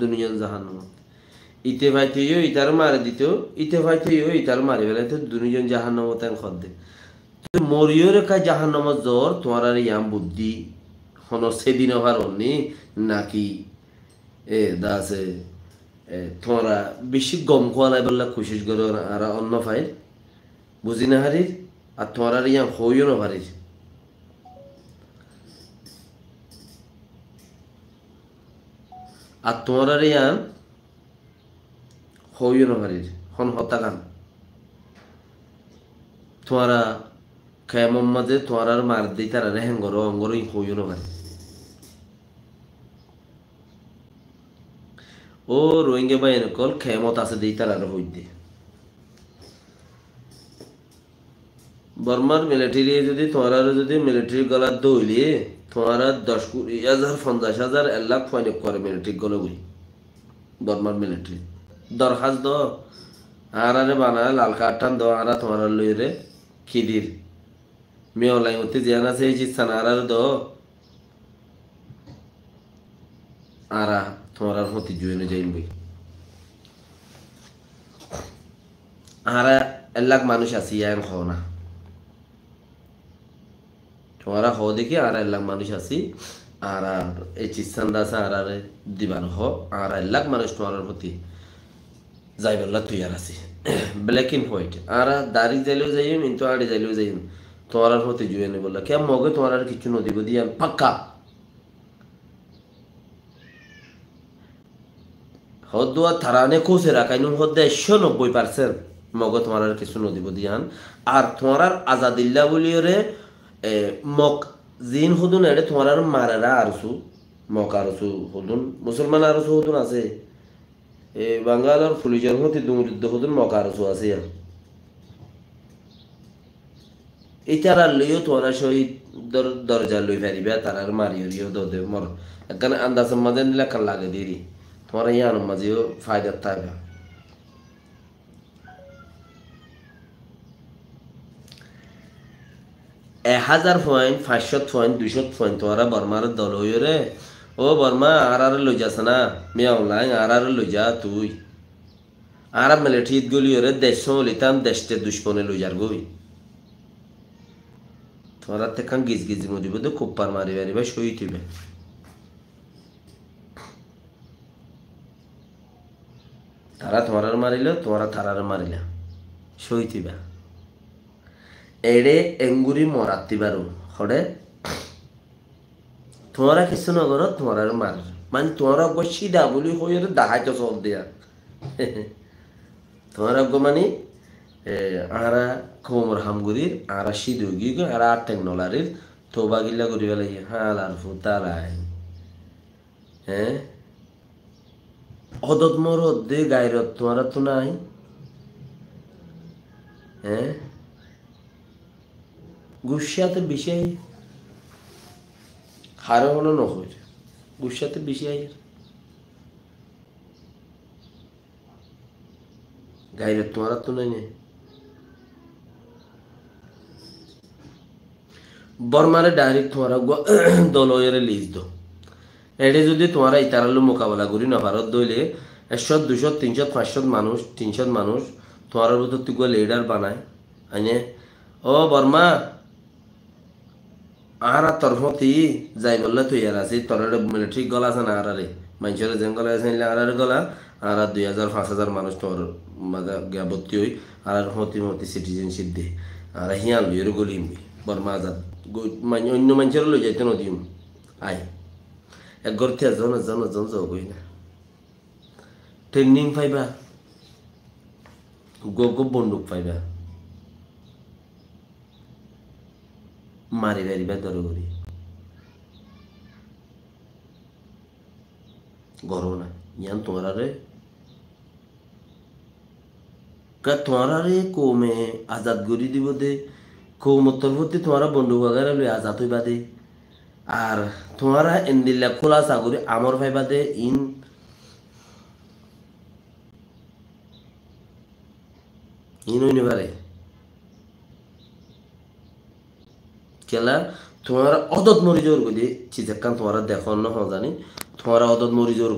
দুনিয়ন জাহান্নাম ইতে ভাইতেও ইতার মারে দিত ইতে ভাইতেও ইতার মারি বেলাইতে দুনিয়ন জাহান্নাম তেন খদ্দে মরিও রেখা জাহান্নাম জ্বর তোমার আর ইয়াম বুদ্ধি হন সেদিন হবার অন্যি নাকি দাসে তোমরা বেশি গম খোয়ালাই বললা কোশিশ করো আর অন্য ফাইল বুঝি না হারির আর তোমার আর ইয়াম হইও না হারির আর তোমার আর ইয়াম হইও না হারির হন হতাকান তোমারা খেমম মাঝে তোমার আর মার দিই তারা রেহেন করো অঙ্গরই হইও না হারির ও রোহিঙ্গা বাই নকল খেমত আছে দিই তারা হইতে বর্মার মিলিটারি যদি তোমার যদি মিলিটারি গলা দইলে তোমার 10,000 50,000 1 লাখ ফাইন করে মিলিটারি গলে বই বর্মার মিলিটারি দরখাস্ত দ আরে বানায় লাল কার্টান দ আর তোমার লইরে খিদির মেয়লাই মতে জিয়ান আছে এই চিস্তান আর দ আরা তোমার হতি জুয়েনে যাইন বই আর 1 লাখ মানুষ আছে ইয়ান খাও না তোমারা হ দেখি আর 1 লাখ মানুষ আছি আর এই চিস্তানদা আছে আর দিবান হ আর 1 লাখ মানুষ তোমার প্রতি যাইবেলা তুই আর আছি ব্ল্যাক এন্ড হোয়াইট আর দাড়ি যাইলেও যাইম কিন্তু আড়ি যাইলেও যাইম তোমার প্রতি জুয়ে নে বললা কে মগে তোমার আর কিছু নদীব দিয়া পাক্কা হদুয়া থারানে কোসে রাখাইনুন হদ্দে 190% মগে তোমার আর কিছু নদীব দিয়ান আর তোমার আজাদিল্লা বলিওরে মক জিন হুদুন এড়ে তোমার আর মারেরা আরসু মক আরসু হুদুন মুসলমান আরসু হুদুন আছে বাঙ্গালোর পুলিশের মধ্যে দুমুরিদ্ধ হুদুন মক আরসু আছে এই তারা লইও তোমার শহীদ দরজা লই ফেরিবে তারার মারিও দে মর এখানে আন্দাজ মাঝে লেখা লাগে দিদি তোমার ইয়ার মাঝেও ফায়দার থাকবে 1000 পয়েন্ট 500 পয়েন্ট 200 পয়েন্ট তোরা বর্মার দল হইও রে ও বর্মা আর লই যাস না মিয়াও লাই আর লই যা তুই আর মিলিটারি গলিও রে দেশ লিতাম দেশতে দুশ্মনে লই যার গই তোরা তে কান গিজ গিজ মরিব তো কুপ্পার মারি মারিবা শহীদ হইবে তারা তোমার মারিল তোরা তারার মারিলা শহীদ হইবা এড়ে এঙ্গুরি মরাতি পারো হরে তোমারা কিছু নগর তোমার মার মানে তোমার অজ্ঞ সিধা বলি হয়ে দাহাইতো চল দিয়া তোমার অজ্ঞ মানে আরা খবর হামগুড়ির আরা সিধু গি আরা টেকনোলারির তোবা গিল্লা করি বেলাই হাল আর ফুতারাই হ্যাঁ অদত মোর দে গায়রত তোমার তো নাই হ্যাঁ গুসাতে বিষয় হারে হলো নহয় গুসাতে বিষয় গাইরে তোমার তো নাই বর্মারে ডাইরেক্ট তোমার দলয়ের লিজ দো এটি যদি তোমারা ইতারালো মোকাবেলা করি না ভারত দইলে 100 200 300 500 মানুষ 300 মানুষ তোমার ভিতর তুই লিডার বানায় আইনে ও বর্মা আর তরফতি যাই বললে তুই আর আছি তোর মিলিটারি গলা আছে না আর রে মানুষের যে গলা আছে আর গলা আর 2000 5000 মানুষ তোর মাঝে গিয়া ভর্তি হই আর হতি মতি সিটিজেনশিপ দে আর হিয়াল লইয়ের গলিম বর্মা আজাদ অন্য মানুষের লই যাইতে নদীম আয় এক গর্তে জন যাবই না ট্রেনিং পাইবা গো বন্দুক পাইবা মারি বাড়িবা দর করি গরম না ইয়ান তোমারে কৌমে আজাদ গড়ি দিব দে কৌমতর প্রতি তোমারা বন্দুক বাগারে লই আজাদ হইবা দে আর তোমারা এন্দিল্লা খোলা চাকরি আমর ভাইবা দে ইন হইনি পারে কেলা তোমার অদত মরি জোর করি চিজাকান তোমার দেখো না জানি তোমার অদত মরি জোর